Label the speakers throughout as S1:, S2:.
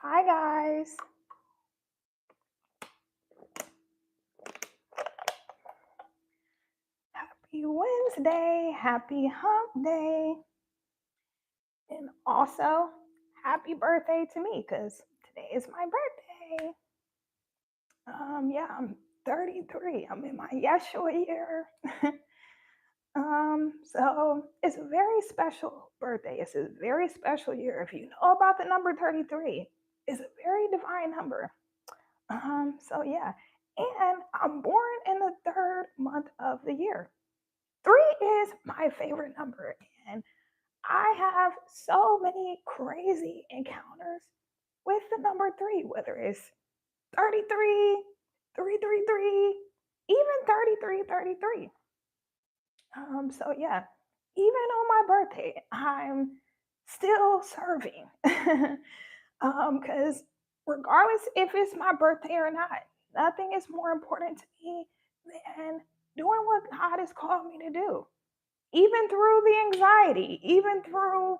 S1: Hi guys. Happy Wednesday. Happy hump day. And also, happy birthday to me because today is my birthday. Yeah, I'm 33. I'm in my Yeshua year. So it's a very special birthday. It's a very special year. If you know about the number 33, it's a very divine number. So yeah. And I'm born in the third month of the year. Three is my favorite number, and I have so many crazy encounters with the number three, whether it's 33, 333, even 3333. So yeah, even on my birthday, I'm still serving. Because regardless if it's my birthday or not, nothing is more important to me than doing what God has called me to do, even through the anxiety, even through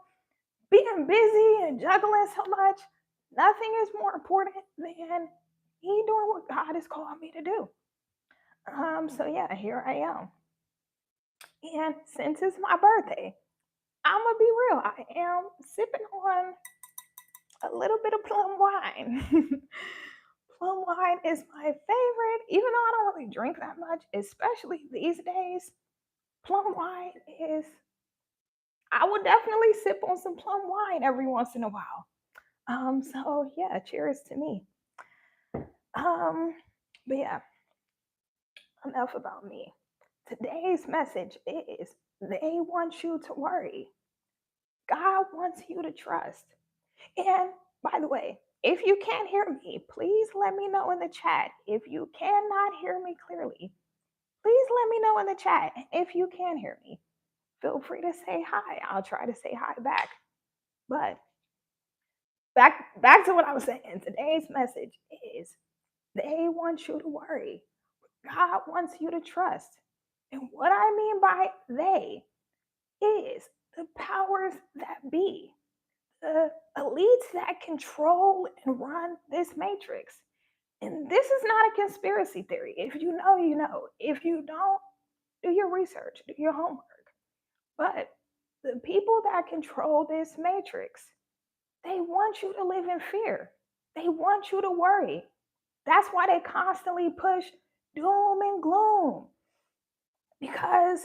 S1: being busy and juggling so much, nothing is more important than me doing what God has called me to do. So yeah, here I am. And since it's my birthday, I'm gonna be real. I am sipping on a little bit of plum wine. Plum wine is my favorite, even though I don't really drink that much, especially these days. Plum wine is I would definitely sip on some plum wine every once in a while. So yeah, cheers to me. Um, but yeah, enough about me. Today's message is they want you to worry. God wants you to trust. And by the way, if you can't hear me, please let me know in the chat. If you cannot hear me clearly, please let me know in the chat. And if you can hear me, feel free to say hi. I'll try to say hi back. But back to what I was saying. Today's message is they want you to worry. God wants you to trust. And what I mean by they is the powers that be, the elites that control and run this matrix. And this is not a conspiracy theory. If you know, you know. If you don't, do your research, do your homework. But the people that control this matrix, they want you to live in fear. They want you to worry. That's why they constantly push doom and gloom, because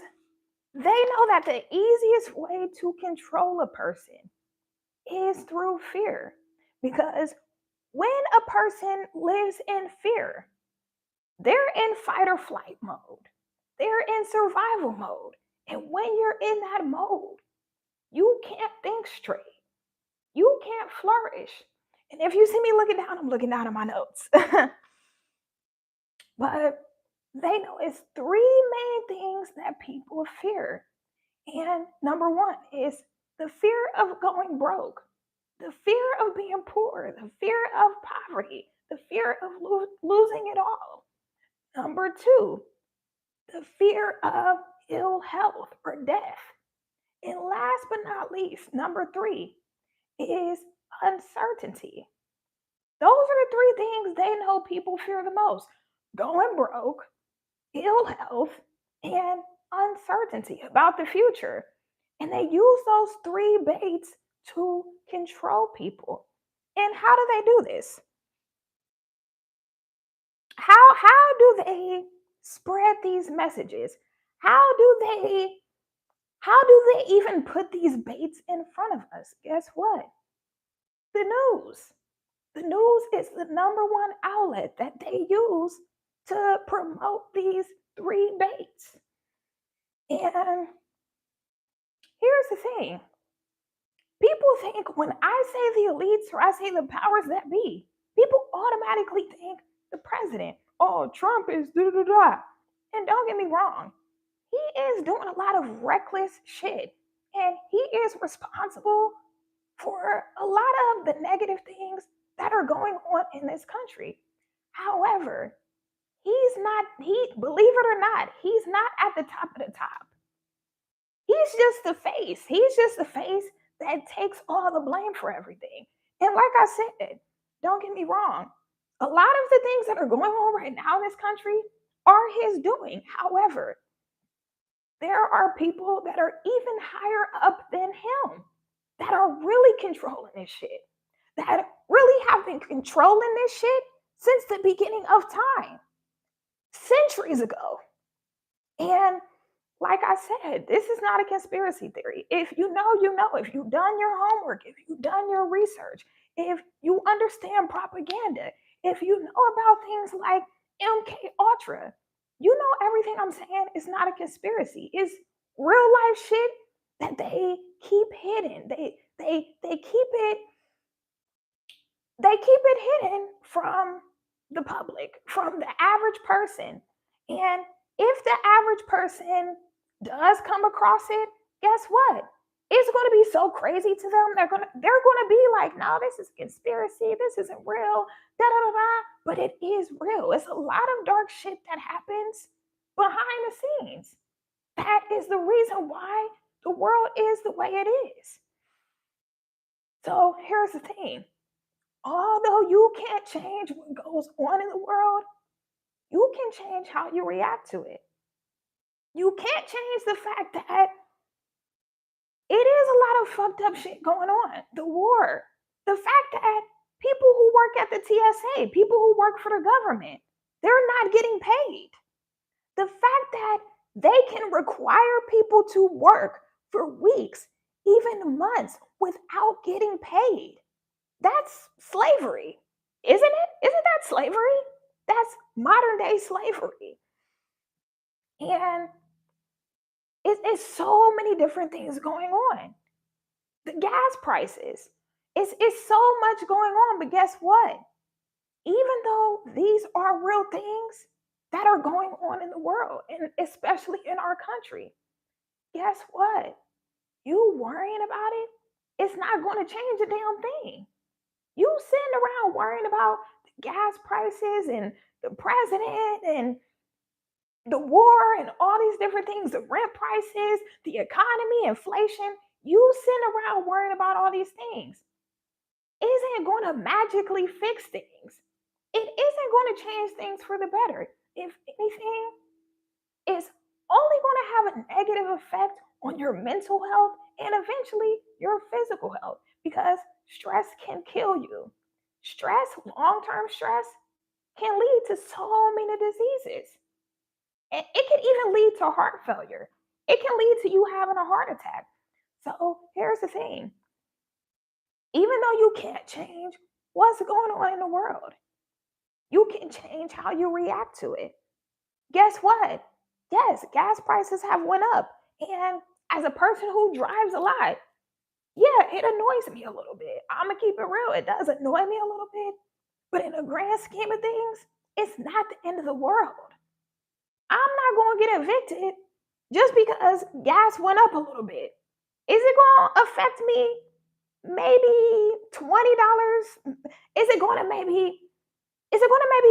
S1: they know that the easiest way to control a person is through fear. Because when a person lives in fear, they're in fight or flight mode, they're in survival mode. And when you're in that mode, you can't think straight, you can't flourish. And if you see me looking down, I'm looking down at my notes. But they know it's three main things that people fear. And number one is the fear of going broke, the fear of being poor, the fear of poverty, the fear of losing it all. Number two, the fear of ill health or death. And last but not least, number three is uncertainty. Those are the three things they know people fear the most: going broke, ill health, and uncertainty about the future. And they use those three baits to control people. And how do they do this? How do they spread these messages? How do they how do they even put these baits in front of us? Guess what? The news. The news is the number one outlet that they use to promote these three baits. And here's the thing: people think when I say the elites or I say the powers that be, people automatically think the president. Oh, Trump is da da da. And don't get me wrong, he is doing a lot of reckless shit. And he is responsible for a lot of the negative things that are going on in this country. However, believe it or not, he's not at the top of the top. He's just the face. He's just the face that takes all the blame for everything. And like I said, Don't get me wrong. A lot of the things that are going on right now in this country are his doing. However, there are people that are even higher up than him that are really controlling this shit, that really have been controlling this shit since the beginning of time, centuries ago. And like I said, this is not a conspiracy theory. If you know, you know. If you've done your homework, if you've done your research, if you understand propaganda, if you know about things like MK Ultra, you know everything I'm saying is not a conspiracy. It's real life shit that they keep hidden. They keep it hidden from the public, from the average person. And if the average person does come across it, guess what? It's going to be so crazy to them. They're going to be like, "No, this is a conspiracy. This isn't real." Da da da da. But it is real. It's a lot of dark shit that happens behind the scenes. That is the reason why the world is the way it is. So here's the thing. Although you can't change what goes on in the world, you can change how you react to it. You can't change the fact that it is a lot of fucked up shit going on. The war, the fact that people who work at the TSA, people who work for the government, they're not getting paid. The fact that they can require people to work for weeks, even months, without getting paid. That's slavery, isn't it? Isn't that slavery? That's modern day slavery. And it's so many different things going on. The gas prices, it's so much going on. But guess what? Even though these are real things that are going on in the world, and especially in our country, guess what? You worrying about it, it's not going to change a damn thing. You sitting around worrying about the gas prices and the president and the war and all these different things, the rent prices, the economy, inflation. You sitting around worrying about all these things isn't going to magically fix things. It isn't going to change things for the better. If anything, it's only going to have a negative effect on your mental health and eventually your physical health, because stress can kill you. Stress, long term stress, can lead to so many diseases. And it can even lead to heart failure. It can lead to you having a heart attack. So here's the thing, even though you can't change what's going on in the world, you can change how you react to it. Guess what? Yes, gas prices have went up. And as a person who drives a lot, yeah, it annoys me a little bit. I'm gonna keep it real. It does annoy me a little bit. But in the grand scheme of things, it's not the end of the world. I'm not gonna get evicted just because gas went up a little bit. Is it gonna affect me maybe $20? Is it gonna maybe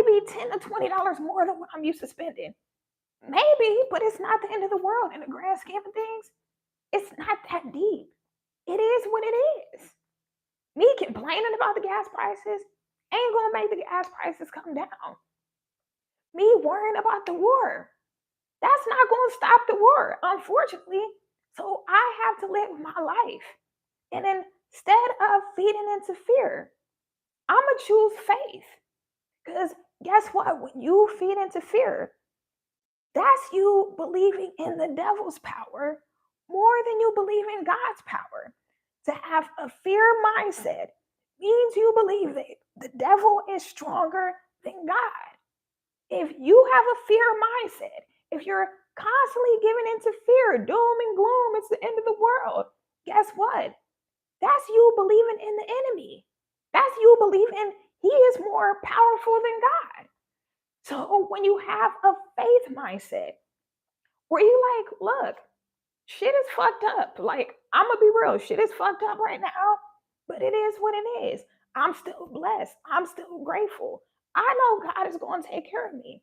S1: be $10 to $20 more than what I'm used to spending? Maybe, but it's not the end of the world in the grand scheme of things. It's not that deep. It is what it is. Me complaining about the gas prices ain't gonna make the gas prices come down. Me worrying about the war, that's not gonna stop the war, unfortunately. So I have to live my life. And instead of feeding into fear, I'm gonna choose faith. Because guess what? When you feed into fear, that's you believing in the devil's power more than you believe in God's power. To have a fear mindset means you believe that the devil is stronger than God. If you have a fear mindset, if you're constantly giving into fear, doom and gloom, it's the end of the world, guess what? That's you believing in the enemy. That's you believing he is more powerful than God. So when you have a faith mindset where you like, look, shit is fucked up. Like, I'm gonna be real, shit is fucked up right now, but it is what it is. I'm still blessed. I'm still grateful. I know God is going to take care of me.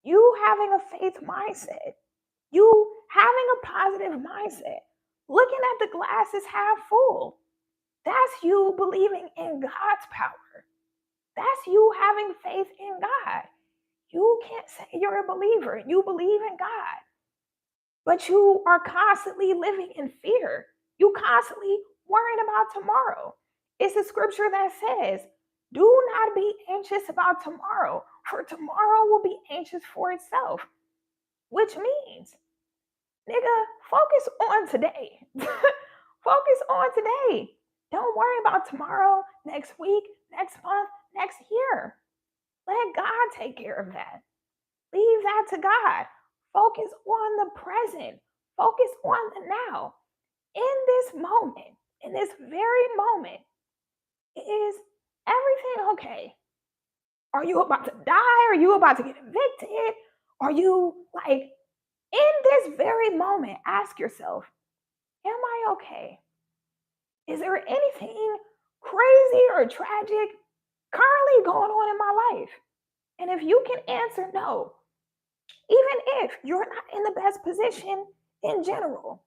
S1: You having a faith mindset, you having a positive mindset, looking at the glass is half full. That's you believing in God's power. That's you having faith in God. You can't say you're a believer and you believe in God, but you are constantly living in fear. You constantly worrying about tomorrow. It's a scripture that says, do not be anxious about tomorrow, for tomorrow will be anxious for itself, which means, nigga, focus on today. Focus on today. Don't worry about tomorrow, next week, next month, next year. Let God take care of that. Leave that to God. Focus on the present. Focus on the now. In this moment, in this very moment, is everything okay? Are you about to die? Are you about to get evicted? Are you like, in this very moment, ask yourself, am I okay? Is there anything crazy or tragic currently going on in my life? And if you can answer no, even if you're not in the best position in general,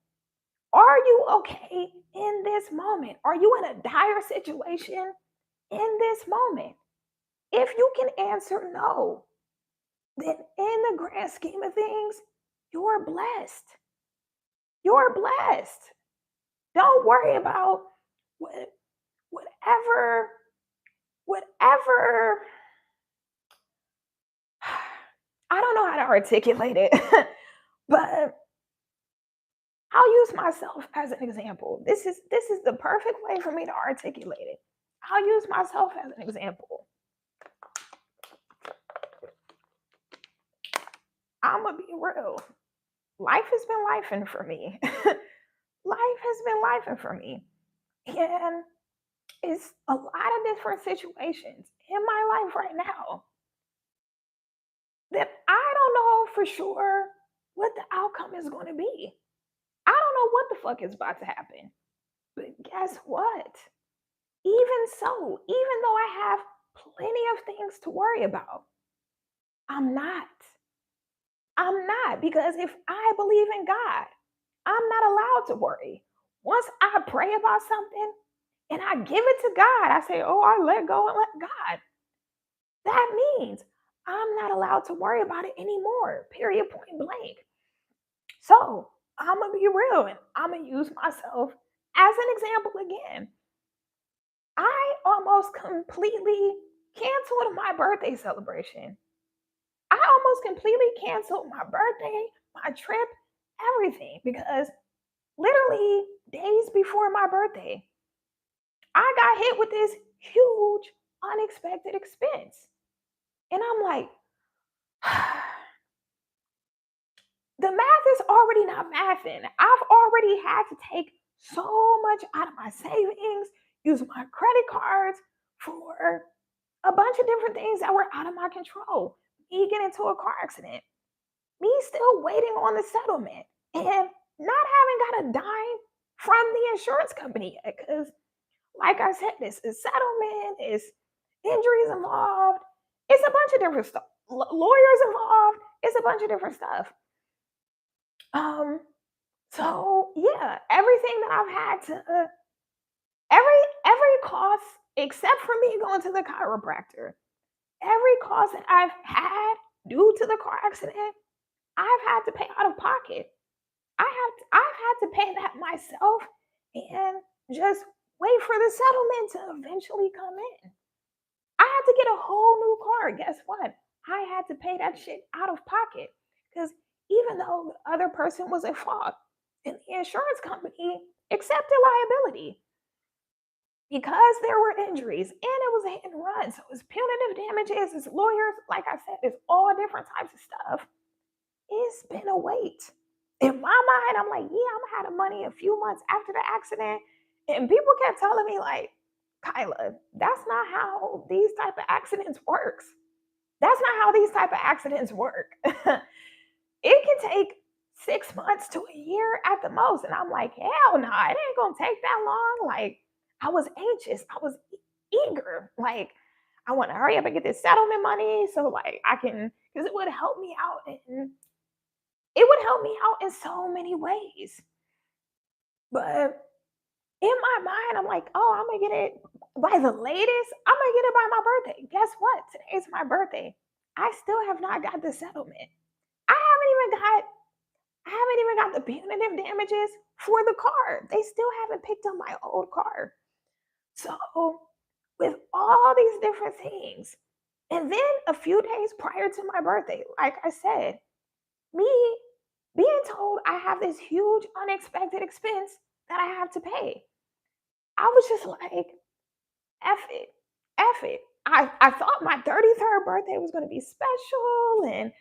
S1: are you okay in this moment? Are you in a dire situation in this moment? If you can answer no, then in the grand scheme of things, you're blessed. You're blessed. Don't worry about whatever, whatever. I don't know how to articulate it, but I'll use myself as an example. This is the perfect way for me to articulate it. I'll use myself as an example. I'm gonna be real. Life has been lifing for me. Life has been lifing for me, and it's a lot of different situations in my life right now that I don't know for sure what the outcome is going to be. I don't know what the fuck is about to happen. But guess what? Even so, even though I have plenty of things to worry about, I'm not. I'm not, because if I believe in God, I'm not allowed to worry. Once I pray about something and I give it to God, I say, oh, I let go and let God. That means I'm not allowed to worry about it anymore, period, point blank. So I'm going to be real and I'm going to use myself as an example again. I almost completely canceled my birthday celebration. I almost completely canceled my birthday, my trip, everything, because literally days before my birthday, I got hit with this huge unexpected expense. And I'm like, the math is already not mathing. I've already had to take so much out of my savings, use my credit cards for a bunch of different things that were out of my control. Me getting into a car accident, me still waiting on the settlement, and not having got a dime from the insurance company yet. Because, like I said, this is settlement, it's injuries involved, it's a bunch of different stuff. Lawyers involved, it's a bunch of different stuff. Um, so yeah, everything that I've had to every cost except for me going to the chiropractor, every cost that I've had due to the car accident, I've had to pay out of pocket. I've had to pay that myself and just wait for the settlement to eventually come in. I had to get a whole new car. Guess what? I had to pay that shit out of pocket because even though the other person was at fault, and the insurance company accepted liability because there were injuries and it was a hit and run. So it's punitive damages, it's lawyers, like I said, it's all different types of stuff. It's been a wait. In my mind, I'm like, yeah, I'm gonna have the money a few months after the accident. And people kept telling me, like, Kyla, that's not how these type of accidents works. That's not how these type of accidents work. It can take 6 months to a year at the most. And I'm like, hell no, it ain't gonna take that long. Like, I was anxious, I was eager. Like, I want to hurry up and get this settlement money so like I can, because it would help me out and it would help me out in so many ways. But In my mind, I'm like, oh, I'm gonna get it by the latest. I'm gonna get it by my birthday. Guess what? Today's my birthday. I still have not got the settlement. I haven't even got I haven't even got the punitive damages for the car. They still haven't picked up my old car. So, with all these different things, and then a few days prior to my birthday, like I said, me being told I have this huge unexpected expense that I have to pay. I was just like, F it, F it. I thought my 33rd birthday was going to be special and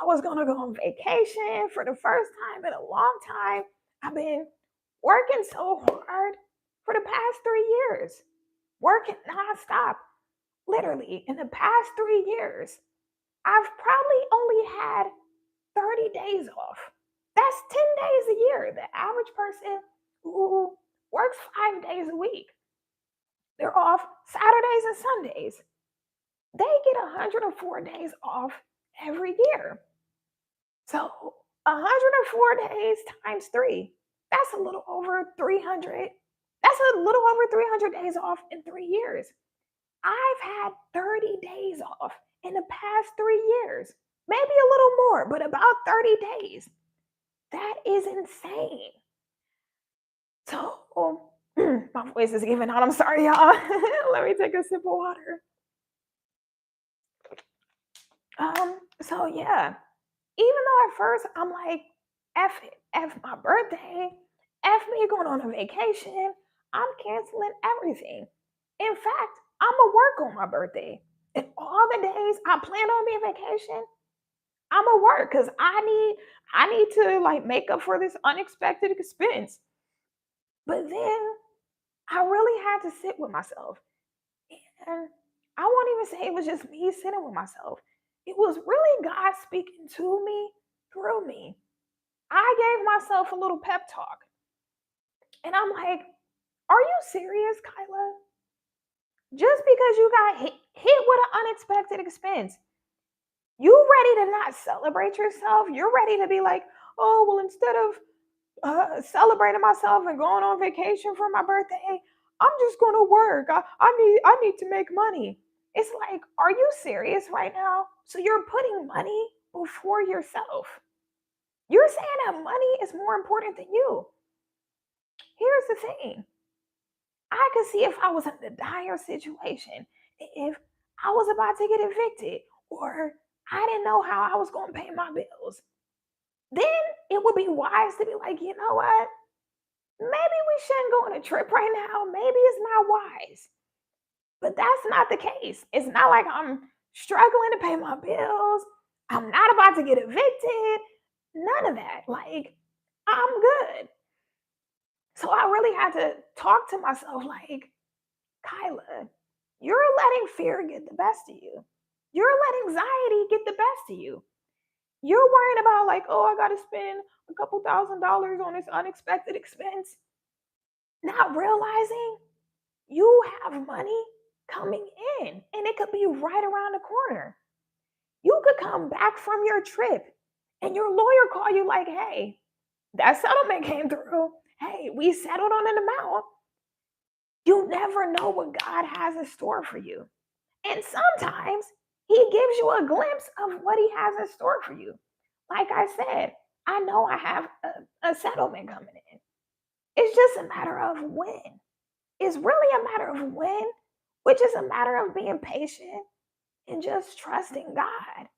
S1: I was going to go on vacation for the first time in a long time. I've been working so hard for the past 3 years, working nonstop. Literally, in the past 3 years, I've probably only had 30 days off. That's 10 days a year. The average person who works 5 days a week, they're off Saturdays and Sundays. They get 104 days off every year. So 104 days times three, that's a little over 300. That's a little over 300 days off in 3 years. I've had 30 days off in the past 3 years, maybe a little more, but about 30 days. That is insane. So, my voice is giving out. I'm sorry, y'all. Let me take a sip of water. So yeah, even though at first I'm like, F it, F my birthday, F me going on a vacation, I'm canceling everything. In fact, I'm gonna work on my birthday. And all the days I plan on being vacation, I'm gonna work because I need to like make up for this unexpected expense. But then I really had to sit with myself. And I won't even say it was just me sitting with myself. It was really God speaking to me through me. I gave myself a little pep talk. And I'm like, are you serious, Kyla? Just because you got hit with an unexpected expense, you ready to not celebrate yourself? You're ready to be like, oh, well, instead of celebrating myself and going on vacation for my birthday, I'm just going to work. I need to make money. It's like, are you serious right now? So you're putting money before yourself. You're saying that money is more important than you. Here's the thing. I could see if I was in a dire situation, if I was about to get evicted, or I didn't know how I was going to pay my bills, then it would be wise to be like, you know what? Maybe we shouldn't go on a trip right now. Maybe it's not wise. But that's not the case. It's not like I'm struggling to pay my bills. I'm not about to get evicted. None of that. Like, I'm good. So I really had to talk to myself like, Kyla, you're letting fear get the best of you. You're letting anxiety get the best of you. You're worrying about, like, oh, I got to spend a couple $1,000s on this unexpected expense, not realizing you have money coming in and it could be right around the corner. You could come back from your trip and your lawyer call you like, hey, that settlement came through. Hey, we settled on an amount. You never know what God has in store for you. And sometimes he gives you a glimpse of what he has in store for you. Like I said, I know I have a settlement coming in. It's just a matter of when. It's really a matter of when, which is a matter of being patient and just trusting God,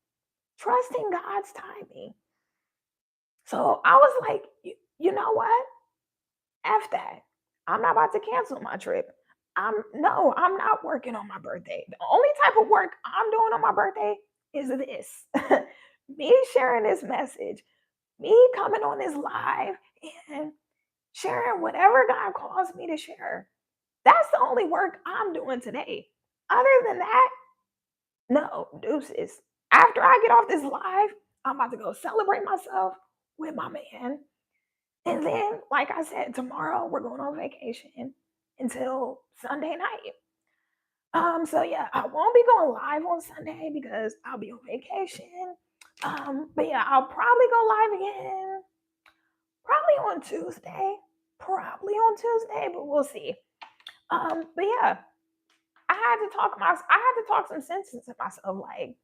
S1: trusting God's timing. So I was like, you know what? F that. I'm not about to cancel my trip. I'm not working on my birthday. The only type of work I'm doing on my birthday is this. Me sharing this message, me coming on this live and sharing whatever God calls me to share. That's the only work I'm doing today. Other than that, no, deuces. After I get off this live, I'm about to go celebrate myself with my man. And then, like I said, tomorrow we're going on vacation until Sunday night. So yeah, I won't be going live on Sunday because I'll be on vacation. But yeah, I'll probably go live again, probably on Tuesday, probably on Tuesday, but we'll see. But yeah, I had to talk some sense into myself. Like,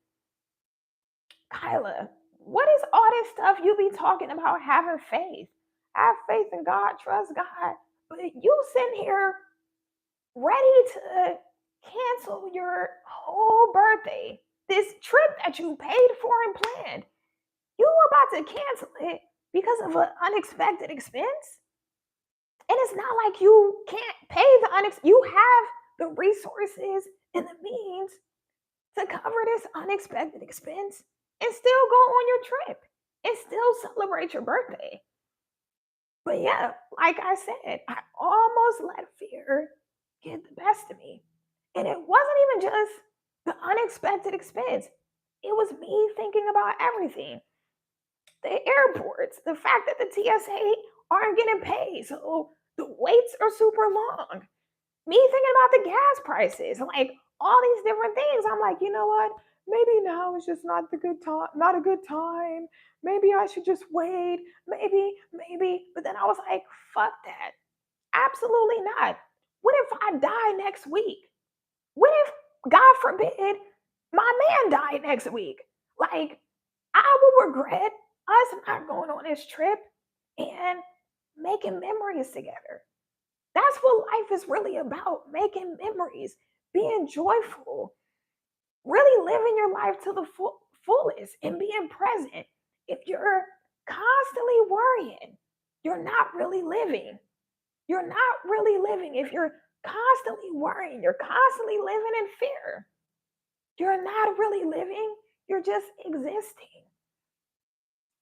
S1: Kyla, what is all this stuff you be talking about having faith? Have faith in God, trust God. But you sitting here ready to cancel your whole birthday. This trip that you paid for and planned. You about to cancel it because of an unexpected expense? And it's not like you can't pay the you have the resources and the means to cover this unexpected expense and still go on your trip and still celebrate your birthday. But yeah, like I said, I almost let fear get the best of me. And it wasn't even just the unexpected expense. It was me thinking about everything. The airports, the fact that the TSA aren't getting paid, so the waits are super long. Me thinking about the gas prices, like all these different things. I'm like, you know what? Maybe now is just not the good time, not a good time. Maybe I should just wait. Maybe. But then I was like, fuck that. Absolutely not. What if I die next week? What if, God forbid, my man died next week? Like, I will regret us not going on this trip and making memories together. That's what life is really about, making memories, being joyful, really living your life to the fullest and being present. If you're constantly worrying, you're not really living. You're not really living. If you're constantly worrying, you're constantly living in fear. You're not really living, you're just existing.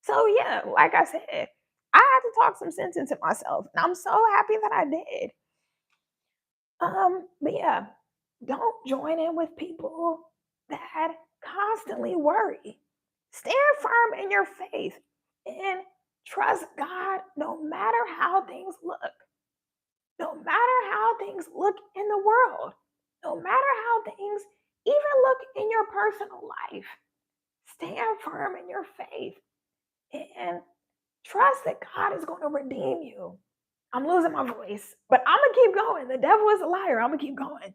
S1: So, yeah, like I said, I had to talk some sense into myself, and I'm so happy that I did. But yeah, don't join in with people that constantly worry. Stand firm in your faith and trust God no matter how things look. No matter how things look in the world. No matter how things even look in your personal life. Stand firm in your faith and trust that God is going to redeem you. I'm losing my voice, but I'm going to keep going. The devil is a liar. I'm going to keep going.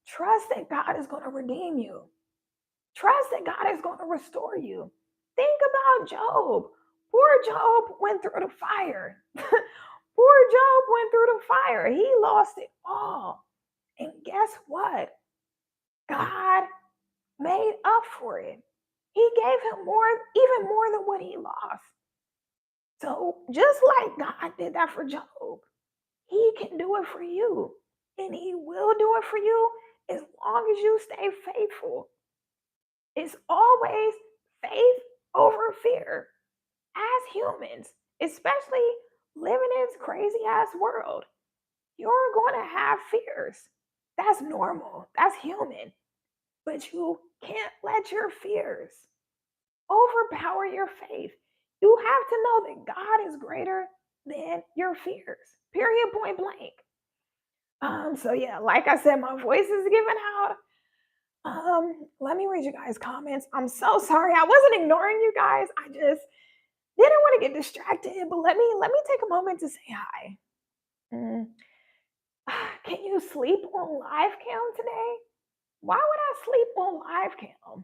S1: Trust that God is going to redeem you. Trust that God is going to restore you. Think about Job. Poor Job went through the fire. Poor Job went through the fire. He lost it all. And guess what? God made up for it. He gave him more, even more than what he lost. So just like God did that for Job, he can do it for you. And he will do it for you as long as you stay faithful. It's always faith over fear. As humans, especially living in this crazy ass world, you're going to have fears. That's normal. That's human. But you can't let your fears overpower your faith. You have to know that God is greater than your fears. Period, point blank. So yeah, like I said, my voice is giving out. Let me read you guys' comments. I'm so sorry. I wasn't ignoring you guys. I just didn't want to get distracted. But let me take a moment to say hi. Mm. Can you sleep on live cam today? Why would I sleep on live cam?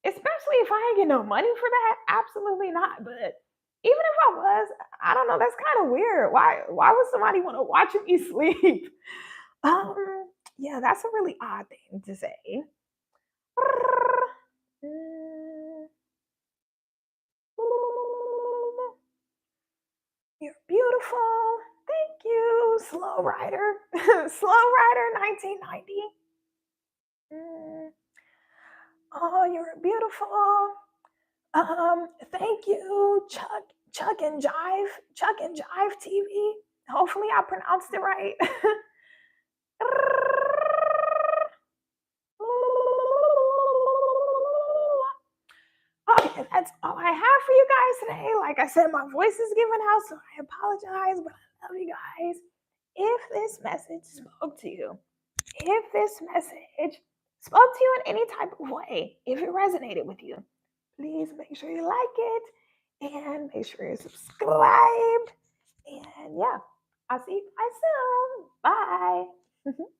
S1: Especially if I ain't get no money for that? Absolutely not. But even if I was, I don't know, that's kind of weird. Why would somebody want to watch me sleep? Um, yeah, that's a really odd thing to say. You're beautiful. Thank you, Slow Rider. Slow Rider 1990. Oh, you're beautiful. Thank you, Chuck and Jive TV. Hopefully, I pronounced it right. Okay, that's all I have for you guys today. Like I said, my voice is giving out, so I apologize, but I love you guys. If this message spoke to you, if this message spoke to you in any type of way, if it resonated with you, please make sure you like it and make sure you're subscribed. And yeah, I'll see you guys soon. Bye.